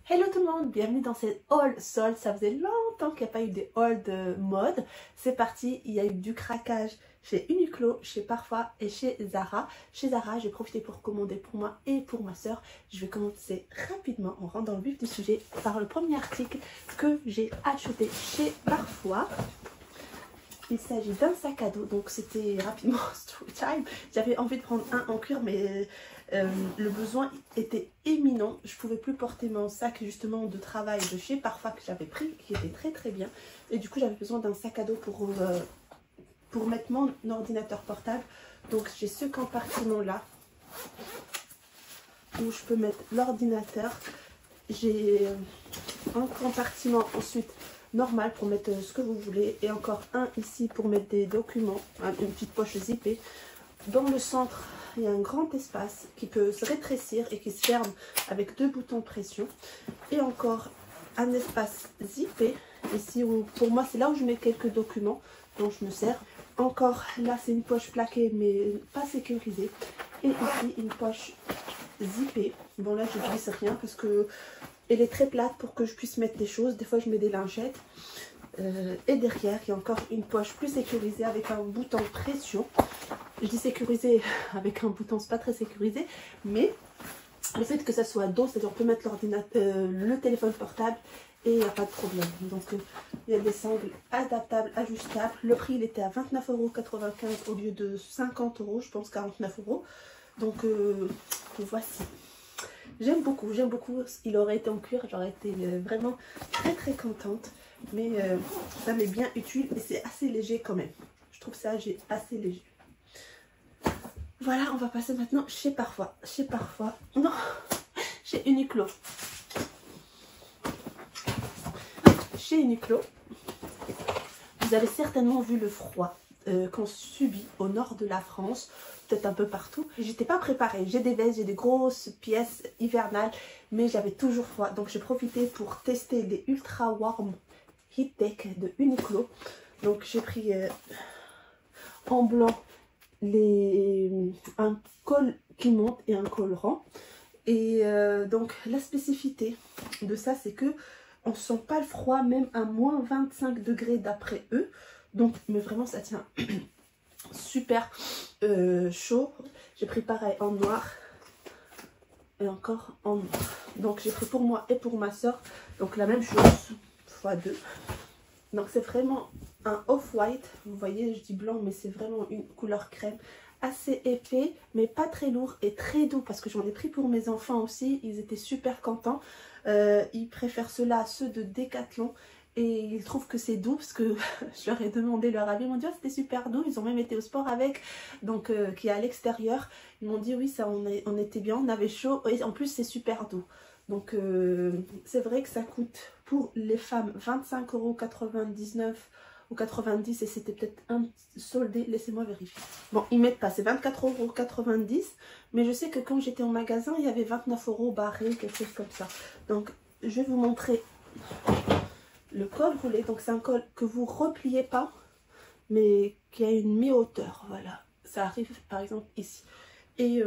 Hello tout le monde, bienvenue dans cette haul solde. Ça faisait longtemps qu'il n'y a pas eu des hauls de mode. C'est parti, il y a eu du craquage chez Uniqlo, chez Parfois et chez Zara. Chez Zara, j'ai profité pour commander pour moi et pour ma soeur. Je vais commencer rapidement, on rentre dans le vif du sujet, par le premier article que j'ai acheté chez Parfois. Il s'agit d'un sac à dos, donc c'était rapidement story time. J'avais envie de prendre un en cuir, mais le besoin était éminent. Je pouvais plus porter mon sac justement de travail de chez Parfois que j'avais pris, qui était très bien. Et du coup j'avais besoin d'un sac à dos pour mettre mon ordinateur portable. Donc j'ai ce compartiment là où je peux mettre l'ordinateur. J'ai un compartiment ensuite normal pour mettre ce que vous voulez et encore un ici pour mettre des documents, une petite poche zippée. Dans le centre il y a un grand espace qui peut se rétrécir et qui se ferme avec deux boutons pression et encore un espace zippé ici où pour moi c'est là où je mets quelques documents dont je me sers. Encore là c'est une poche plaquée mais pas sécurisée et ici une poche zippée. Bon là je glisse rien parce que elle est très plate pour que je puisse mettre des choses. Des fois je mets des lingettes. Et derrière il y a encore une poche plus sécurisée avec un bouton pression. Je dis sécurisé avec un bouton, c'est pas très sécurisé, mais le fait que ça soit dos, c'est-à-dire on peut mettre l'ordinateur, le téléphone portable et il n'y a pas de problème. Donc il y a des sangles adaptables, ajustables. Le prix il était à 29,95 € au lieu de 50 €, je pense 49 €. Donc voici. J'aime beaucoup. Il aurait été en cuir, j'aurais été vraiment très contente. Mais ça m'est bien utile et c'est assez léger quand même. Je trouve ça assez léger. Voilà, on va passer maintenant chez Parfois. Non, chez Uniqlo. Chez Uniqlo, vous avez certainement vu le froid qu'on subit au nord de la France, peut-être un peu partout. J'étais pas préparée, j'ai des vestes, j'ai des grosses pièces hivernales, mais j'avais toujours froid. Donc j'ai profité pour tester les Ultra Warm Heat Tech de Uniqlo. Donc j'ai pris en blanc un col qui monte et un col rond. Et donc la spécificité de ça c'est que on ne sent pas le froid même à moins 25 degrés d'après eux. Donc mais vraiment ça tient super chaud. J'ai pris pareil en noir et encore en noir. Donc j'ai pris pour moi et pour ma soeur donc la même chose x2. Donc c'est vraiment un off-white. Vous voyez je dis blanc mais c'est vraiment une couleur crème. Assez épais mais pas très lourd et très doux parce que j'en ai pris pour mes enfants aussi. Ils étaient super contents. Ils préfèrent ceux-là à ceux de Decathlon. Et ils trouvent que c'est doux parce que je leur ai demandé leur avis. Ils m'ont dit oh, c'était super doux. Ils ont même été au sport avec, donc qui est à l'extérieur. Ils m'ont dit oui, ça on était bien, on avait chaud. Et en plus c'est super doux. Donc c'est vrai que ça coûte pour les femmes 25,99 € ou 90 et c'était peut-être un soldé. Laissez-moi vérifier. Bon, ils mettent pas, c'est 24,90 €. Mais je sais que quand j'étais au magasin, il y avait 29 € barré, quelque chose comme ça. Donc je vais vous montrer le col roulé. Donc c'est un col que vous repliez pas mais qui a une mi-hauteur. Voilà, ça arrive par exemple ici. Et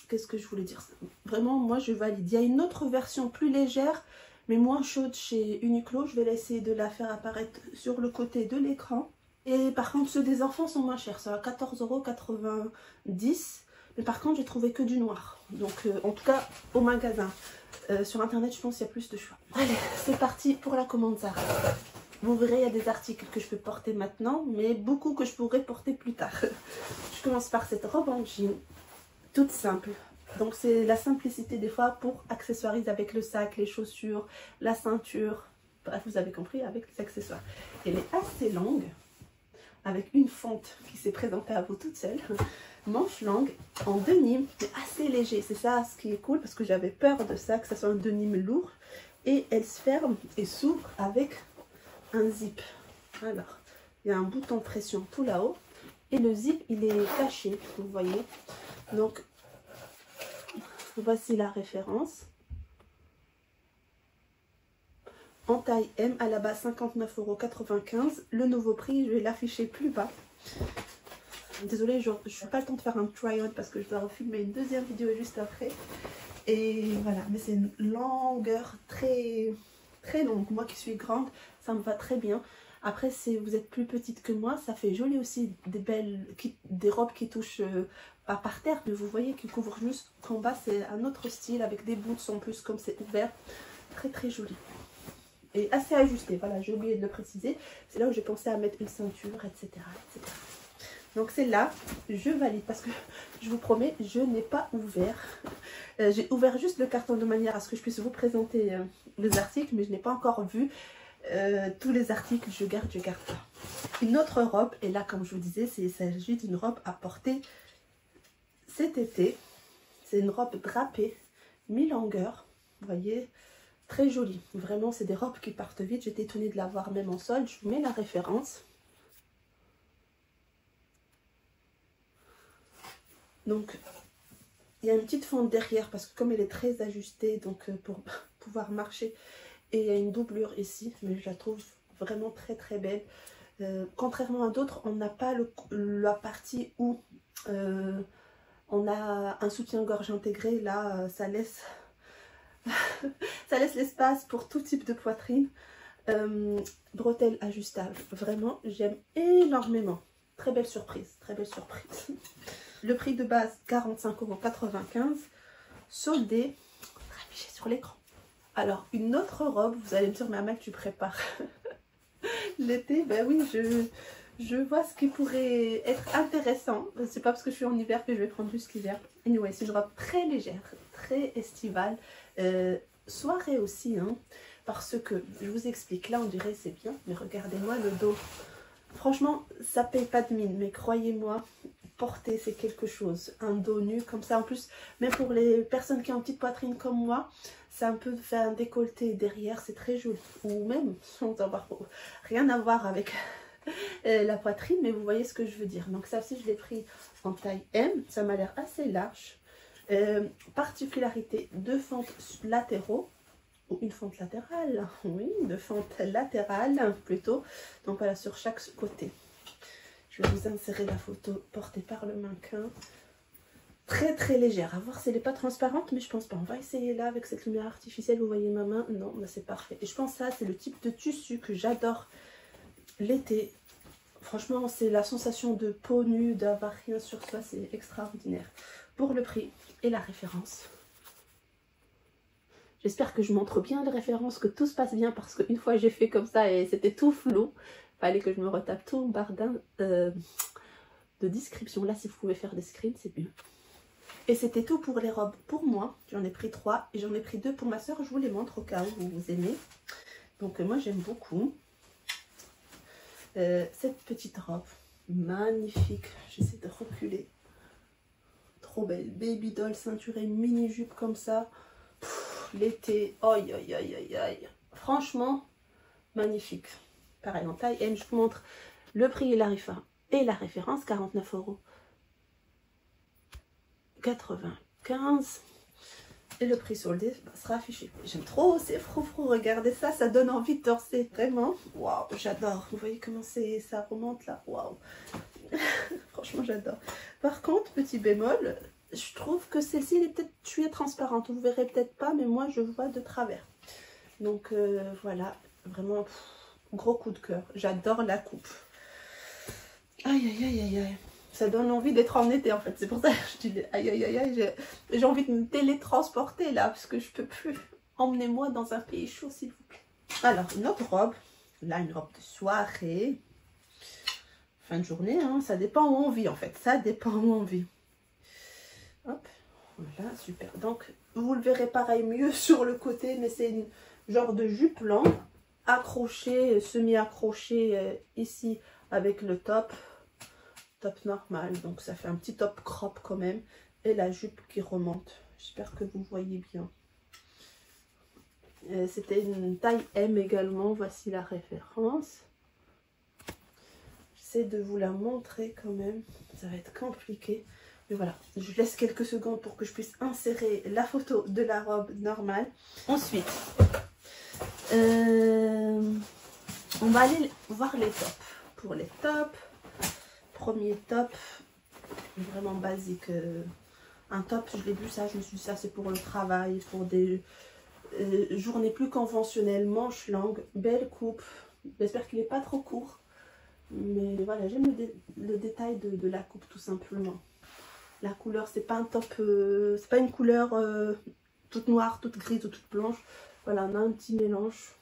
qu'est-ce que je voulais dire, vraiment moi je valide. Il y a une autre version plus légère mais moins chaude chez Uniqlo. Je vais essayer de la faire apparaître sur le côté de l'écran. Et par contre ceux des enfants sont moins chers, ça va 14,90 €. Mais par contre j'ai trouvé que du noir. Donc en tout cas au magasin. Sur internet je pense qu'il y a plus de choix. Allez c'est parti pour la commande Zara. Vous verrez il y a des articles que je peux porter maintenant mais beaucoup que je pourrais porter plus tard. Je commence par cette robe en jean toute simple. Donc c'est la simplicité des fois pour accessoiriser avec le sac, les chaussures, la ceinture. Bref vous avez compris avec les accessoires. Elle est assez longue avec une fente qui s'est présentée à vous toute seule. Manche longue en denim, mais assez léger. C'est ça ce qui est cool parce que j'avais peur de ça, que ça soit un denim lourd. Et elle se ferme et s'ouvre avec un zip. Alors, il y a un bouton pression tout là-haut. Et le zip, il est caché, vous voyez. Donc, voici la référence. En taille M, à la base 59,95 €. Le nouveau prix, je vais l'afficher plus bas. Désolée, je n'ai pas le temps de faire un try-on parce que je dois refilmer une deuxième vidéo juste après. Et voilà, mais c'est une longueur très longue. Moi qui suis grande, ça me va très bien. Après, si vous êtes plus petite que moi, ça fait joli aussi, des robes qui touchent pas par terre, mais vous voyez qui couvrent juste qu'en bas, c'est un autre style avec des bouts en plus, comme c'est ouvert. Très joli. Et assez ajusté, voilà, j'ai oublié de le préciser. C'est là où j'ai pensé à mettre une ceinture, etc. etc. Donc c'est là, je valide parce que je vous promets, je n'ai pas ouvert. J'ai ouvert juste le carton de manière à ce que je puisse vous présenter les articles, mais je n'ai pas encore vu tous les articles. Je garde pas. Une autre robe, et là comme je vous disais, il s'agit d'une robe à porter cet été. C'est une robe drapée, mi-longueur, vous voyez, très jolie. Vraiment, c'est des robes qui partent vite. J'étais étonnée de la voir même en solde. Je vous mets la référence. Donc, il y a une petite fente derrière parce que comme elle est très ajustée, donc pour pouvoir marcher, et il y a une doublure ici, mais je la trouve vraiment très belle. Contrairement à d'autres, on n'a pas la partie où on a un soutien-gorge intégré. Là, ça laisse ça laisse l'espace pour tout type de poitrine. Bretelles ajustables, vraiment, j'aime énormément. Très belle surprise, très belle surprise. Le prix de base, 45,95 €, soldé, affiché sur l'écran. Alors, une autre robe, vous allez me dire, mais Amal, tu prépares l'été? Ben oui, je vois ce qui pourrait être intéressant. C'est pas parce que je suis en hiver que je vais prendre juste l'hiver. Anyway, c'est une robe très légère, très estivale. Soirée aussi, hein, parce que, je vous explique, là on dirait c'est bien, mais regardez-moi le dos. Franchement, ça paye pas de mine, mais croyez-moi, porter c'est quelque chose. Un dos nu comme ça, en plus, même pour les personnes qui ont une petite poitrine comme moi, ça peut faire un décolleté derrière, c'est très joli. Ou même, sans avoir rien à voir avec la poitrine, mais vous voyez ce que je veux dire. Donc ça aussi, je l'ai pris en taille M, ça m'a l'air assez large. Particularité, 2 fentes latéraux, ou une fente latérale, oui, 2 fentes latérales plutôt, donc voilà, sur chaque côté. Je vais vous insérer la photo portée par le mannequin. Très légère, à voir si elle n'est pas transparente, mais je pense pas. On va essayer là avec cette lumière artificielle, vous voyez ma main, non, bah c'est parfait. Et je pense que ça, c'est le type de tissu que j'adore l'été. Franchement, c'est la sensation de peau nue, d'avoir rien sur soi, c'est extraordinaire. Pour le prix et la référence. J'espère que je montre bien les références, que tout se passe bien, parce qu'une fois j'ai fait comme ça et c'était tout flou. Fallait que je me retape tout en barre de description. Là, si vous pouvez faire des screens, c'est mieux. Et c'était tout pour les robes pour moi. J'en ai pris 3 et j'en ai pris 2 pour ma soeur. Je vous les montre au cas où vous aimez. Donc moi j'aime beaucoup. Cette petite robe, magnifique. J'essaie de reculer. Trop belle. Baby doll, ceinturée, mini jupe comme ça. L'été, aïe. Franchement, magnifique. Pareil, en taille M, je vous montre le prix et la référence, 49,95 €. Et le prix soldé sera affiché. J'aime trop ces froufrous, regardez ça, ça donne envie de danser, vraiment. Waouh, j'adore. Vous voyez comment ça remonte là, waouh. Franchement, j'adore. Par contre, petit bémol, je trouve que celle-ci, elle est peut-être tuée transparente. Vous verrez peut-être pas, mais moi, je vois de travers. Donc, voilà, vraiment, gros coup de cœur. J'adore la coupe. Aïe. Ça donne envie d'être en été, en fait. C'est pour ça que je dis aïe. J'ai envie de me télétransporter, là, parce que je peux plus. Emmenez-moi dans un pays chaud, s'il vous plaît. Alors, une autre robe. Là, une robe de soirée. Fin de journée, hein. Ça dépend où on vit, en fait. Ça dépend où on vit. Hop, voilà, super. Donc, vous le verrez pareil mieux sur le côté, mais c'est une genre de jupe longue, accrochée, semi-accrochée ici avec le top normal. Donc, ça fait un petit top crop quand même. Et la jupe qui remonte. J'espère que vous voyez bien. C'était une taille M également. Voici la référence. J'essaie de vous la montrer quand même. Ça va être compliqué. Mais voilà, je laisse quelques secondes pour que je puisse insérer la photo de la robe normale. Ensuite, on va aller voir les tops. Pour les tops, premier top, vraiment basique, un top. Je l'ai vu ça, je me suis dit ça c'est pour le travail, pour des journées plus conventionnelles, manches longues, belle coupe. J'espère qu'il n'est pas trop court. Mais voilà, j'aime le détail de la coupe tout simplement. La couleur, c'est pas un top, c'est pas une couleur toute noire, toute grise ou toute blanche. Voilà, on a un petit mélange.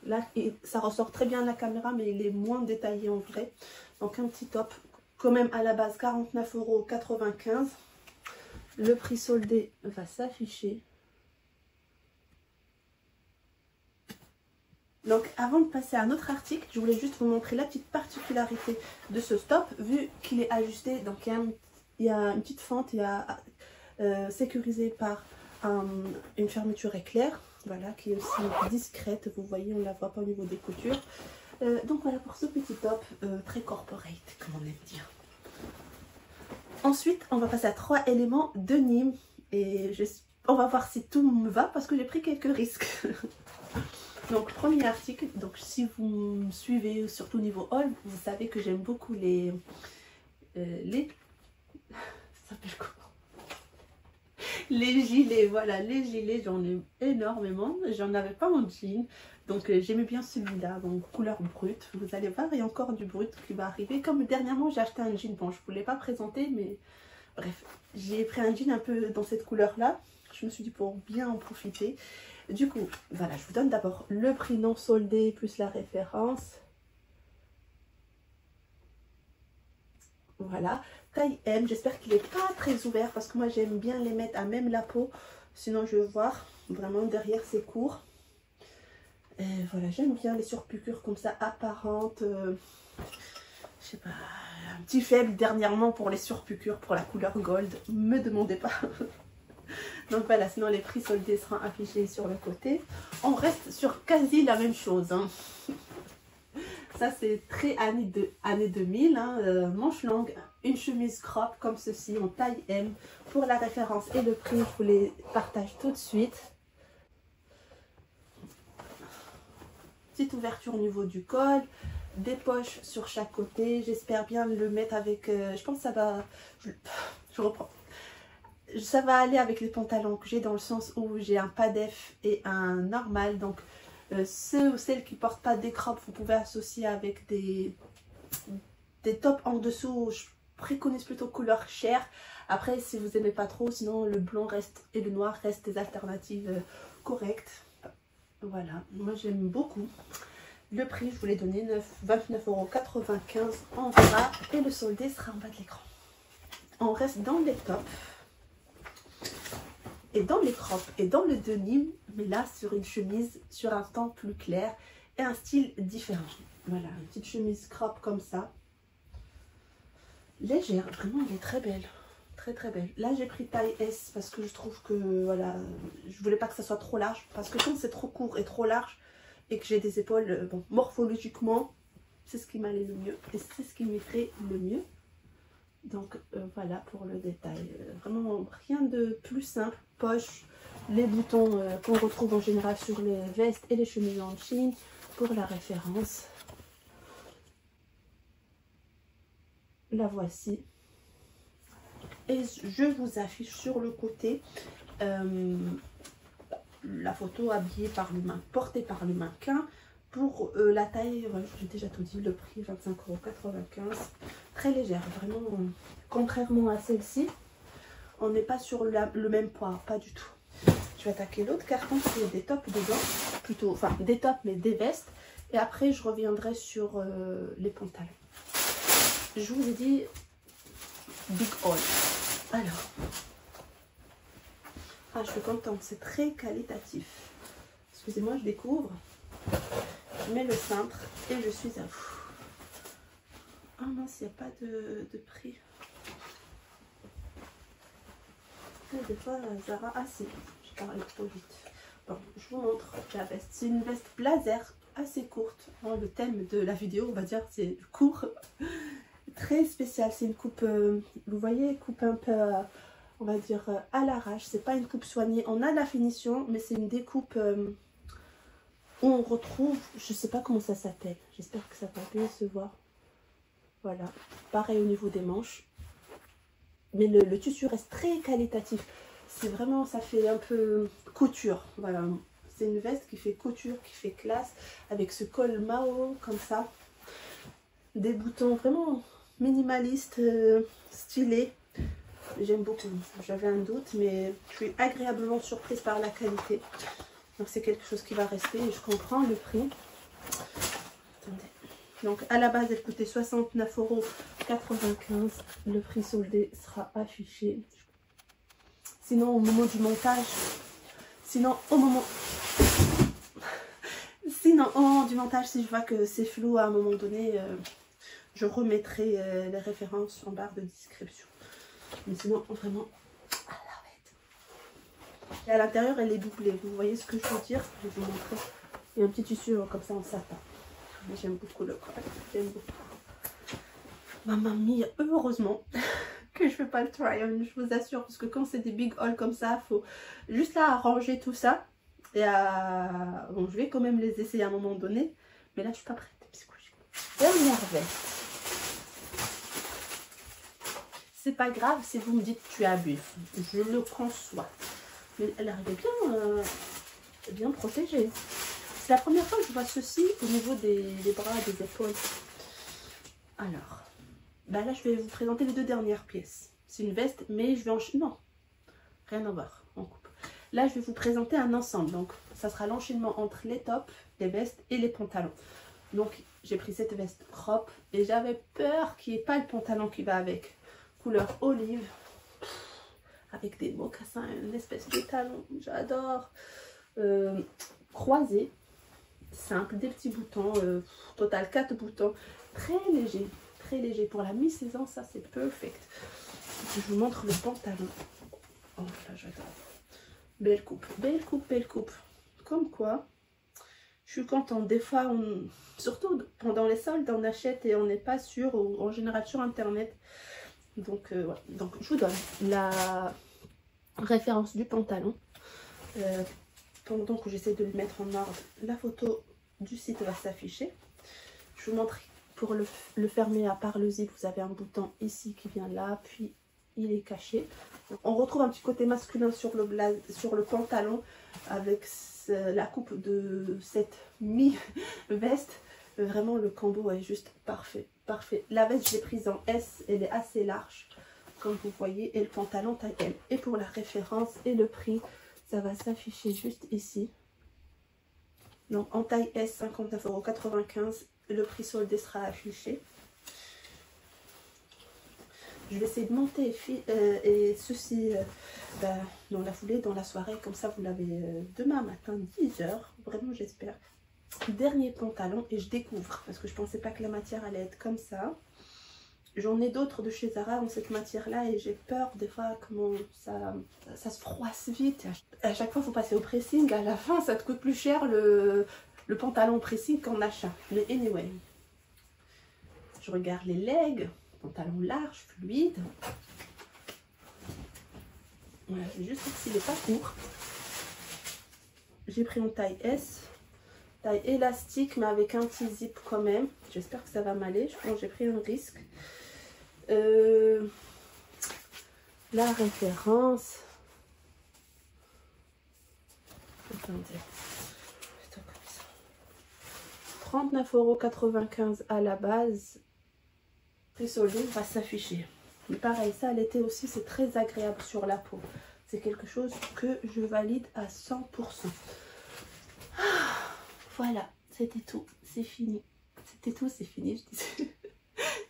Là, et ça ressort très bien à la caméra, mais il est moins détaillé en vrai. Donc un petit top, quand même à la base 49,95 €. Le prix soldé va s'afficher. Donc avant de passer à un autre article, je voulais juste vous montrer la petite particularité de ce stop, vu qu'il est ajusté. Donc il y a une petite fente, il y a sécurisé par une fermeture éclair, voilà, qui est aussi discrète. Vous voyez, on ne la voit pas au niveau des coutures. Donc voilà pour ce petit top très corporate, comme on aime dire. Ensuite, on va passer à 3 éléments de Nîmes. Et on va voir si tout me va parce que j'ai pris quelques risques. Donc, premier article. Donc, si vous me suivez, surtout niveau haul, vous savez que j'aime beaucoup les ça s'appelle comment? Les gilets, voilà, les gilets, j'en ai énormément. J'en avais pas en jean. Donc, j'aimais bien celui-là. Donc, couleur brute. Vous allez voir, il y a encore du brut qui va arriver. Comme dernièrement, j'ai acheté un jean. Bon, je ne vous l'ai pas présenté, mais bref. J'ai pris un jean un peu dans cette couleur-là. Je me suis dit pour bien en profiter. Du coup, voilà, je vous donne d'abord le prix non soldé plus la référence. Voilà, taille M. J'espère qu'il n'est pas très ouvert parce que moi j'aime bien les mettre à même la peau. Sinon je vais voir, vraiment derrière c'est court. Et voilà, j'aime bien les surpiqûres comme ça apparentes. Je sais pas, un petit faible dernièrement pour les surpiqûres, pour la couleur gold. Me demandez pas. Donc voilà, sinon les prix soldés seront affichés sur le côté. On reste sur quasi la même chose. Hein. Ça c'est très années 2000. Hein. Manche longue, une chemise crop comme ceci en taille M. Pour la référence et le prix, je vous les partage tout de suite. Petite ouverture au niveau du col. Des poches sur chaque côté. J'espère bien le mettre avec... je pense que ça va... Je reprends. Ça va aller avec les pantalons que j'ai dans le sens où j'ai un pas def et un normal. Donc ceux ou celles qui portent pas des crops, vous pouvez associer avec des tops en dessous. Je préconise plutôt couleur chair. Après si vous aimez pas trop, sinon le blanc reste et le noir restent des alternatives correctes. Voilà, moi j'aime beaucoup. Le prix, je vous l'ai donné, 29,95 € en bas et le soldé sera en bas de l'écran. On reste dans les tops. Et dans les crops et dans le denim, mais là sur une chemise, sur un ton plus clair et un style différent. Voilà, une petite chemise crop comme ça. Légère, vraiment elle est très belle. Très très belle. Là j'ai pris taille S parce que je trouve que voilà, je voulais pas que ça soit trop large. Parce que quand c'est trop court et trop large et que j'ai des épaules, bon, morphologiquement, c'est ce qui m'allait le mieux. Et c'est ce qui m'irait le mieux. Donc voilà pour le détail, vraiment rien de plus simple. Poche, les boutons qu'on retrouve en général sur les vestes et les chemises en jean. Pour la référence, la voici. Et je vous affiche sur le côté la photo habillée par le mannequin, portée par le mannequin. Pour la taille, j'ai déjà tout dit, le prix 25,95 €. Très légère, vraiment, contrairement à celle-ci, on n'est pas sur le même poids, pas du tout. Je vais attaquer l'autre carton, c'est des tops dedans, plutôt, enfin des tops mais des vestes. Et après je reviendrai sur les pantalons. Je vous ai dit Big Haul. Alors, je suis contente, c'est très qualitatif. Excusez-moi, je découvre. Je mets le cintre et je suis à vous. Ah mince, il n'y a pas de prix. Des fois, Zara, si, je parle trop vite. Bon, je vous montre la veste. C'est une veste blazer assez courte. Bon, le thème de la vidéo, on va dire, c'est court. Très spécial. C'est une coupe, vous voyez, coupe un peu, on va dire, à l'arrache. C'est pas une coupe soignée. On a de la finition, mais c'est une découpe où on retrouve, je sais pas comment ça s'appelle. J'espère que ça va bien se voir. Voilà. Pareil au niveau des manches. mais le tissu reste très qualitatif. C'est vraiment, ça fait un peu couture. Voilà, c'est une veste qui fait couture, qui fait classe, avec ce col Mao comme ça. Des boutons vraiment minimalistes, stylés. J'aime beaucoup. J'avais un doute, mais je suis agréablement surprise par la qualité. Donc c'est quelque chose qui va rester et je comprends le prix. Attendez. Donc à la base elle coûtait 69,95 €. Le prix soldé sera affiché. Sinon au moment du montage, sinon au moment du montage, si je vois que c'est flou à un moment donné, je remettrai les références en barre de description. Mais sinon vraiment à l'arrête. Et à l'intérieur elle est doublée. Vous voyez ce que je veux dire? Je vais vous montrer. Il y a un petit tissu comme ça en satin. J'aime beaucoup le col. J'aime beaucoup. Mamma mia, heureusement que je fais pas le try-on, je vous assure, parce que quand c'est des big hauls comme ça, faut juste là arranger tout ça. Et bon, je vais quand même les essayer à un moment donné, mais là je suis pas prête psychologiquement. Dernière veste. C'est pas grave si vous me dites que tu abuses, je le conçois, mais elle arrive bien protégée. C'est la première fois que je vois ceci au niveau des bras, des épaules. Alors, bah là je vais vous présenter les deux dernières pièces. C'est une veste, mais je vais enchaîner. Non, rien à voir, on coupe. Là je vais vous présenter un ensemble. Donc ça sera l'enchaînement entre les tops, les vestes et les pantalons. Donc j'ai pris cette veste crop et j'avais peur qu'il n'y ait pas le pantalon qui va avec. Couleur olive, avec des mocassins, une espèce de talon, j'adore. Croisé, simple, des petits boutons, total 4 boutons, très léger pour la mi-saison, ça c'est perfect. Je vous montre le pantalon. Oh là j'adore. Belle coupe, belle coupe, belle coupe. Comme quoi, je suis contente. Des fois, surtout pendant les soldes, on achète et on n'est pas sûr, ou en général sur internet. Donc, ouais. Donc je vous donne la référence du pantalon. Pendant que j'essaie de le mettre en ordre, la photo du site va s'afficher. Je vous montre pour le fermer à part le zip, vous avez un bouton ici qui vient là, puis il est caché. On retrouve un petit côté masculin sur le pantalon avec la coupe de cette mi-veste. Vraiment le combo est juste parfait, parfait. La veste je l'ai prise en S, elle est assez large comme vous voyez, et le pantalon taille M. Et pour la référence et le prix, ça va s'afficher juste ici. Donc en taille S, 59,95 €. Le prix soldé sera affiché. Je vais essayer de monter et ceci dans la foulée, dans la soirée. Comme ça, vous l'avez demain matin, 10 h. Vraiment, j'espère. Dernier pantalon et je découvre. Parce que je ne pensais pas que la matière allait être comme ça. J'en ai d'autres de chez Zara en cette matière-là et j'ai peur des fois comment ça se froisse vite. À chaque fois, il faut passer au pressing. À la fin, ça te coûte plus cher le pantalon pressing qu'en achat. Mais anyway, je regarde les legs. Pantalon large, fluide. Voilà, juste s'il n'est pas court. J'ai pris en taille S. Taille élastique, mais avec un petit zip quand même. J'espère que ça va m'aller. Je pense que j'ai pris un risque. La référence. Attendez. 39,95 € à la base. Prix soldé va s'afficher. Mais pareil, ça à l'été aussi, c'est très agréable sur la peau. C'est quelque chose que je valide à 100%. Voilà, c'était tout. C'est fini. C'était tout, c'est fini, je disais.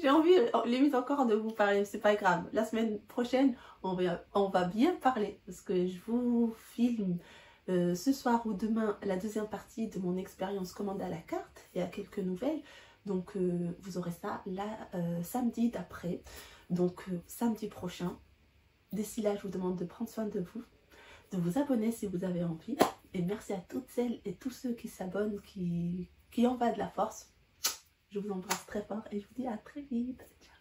J'ai envie, limite encore de vous parler, c'est pas grave. La semaine prochaine, on va bien parler. Parce que je vous filme ce soir ou demain la deuxième partie de mon expérience commande à la carte. Il y a quelques nouvelles. Donc vous aurez ça là samedi d'après. Donc samedi prochain. D'ici là, je vous demande de prendre soin de vous abonner si vous avez envie. Et merci à toutes celles et tous ceux qui s'abonnent, qui en va de la force. Je vous embrasse très fort et je vous dis à très vite. Ciao.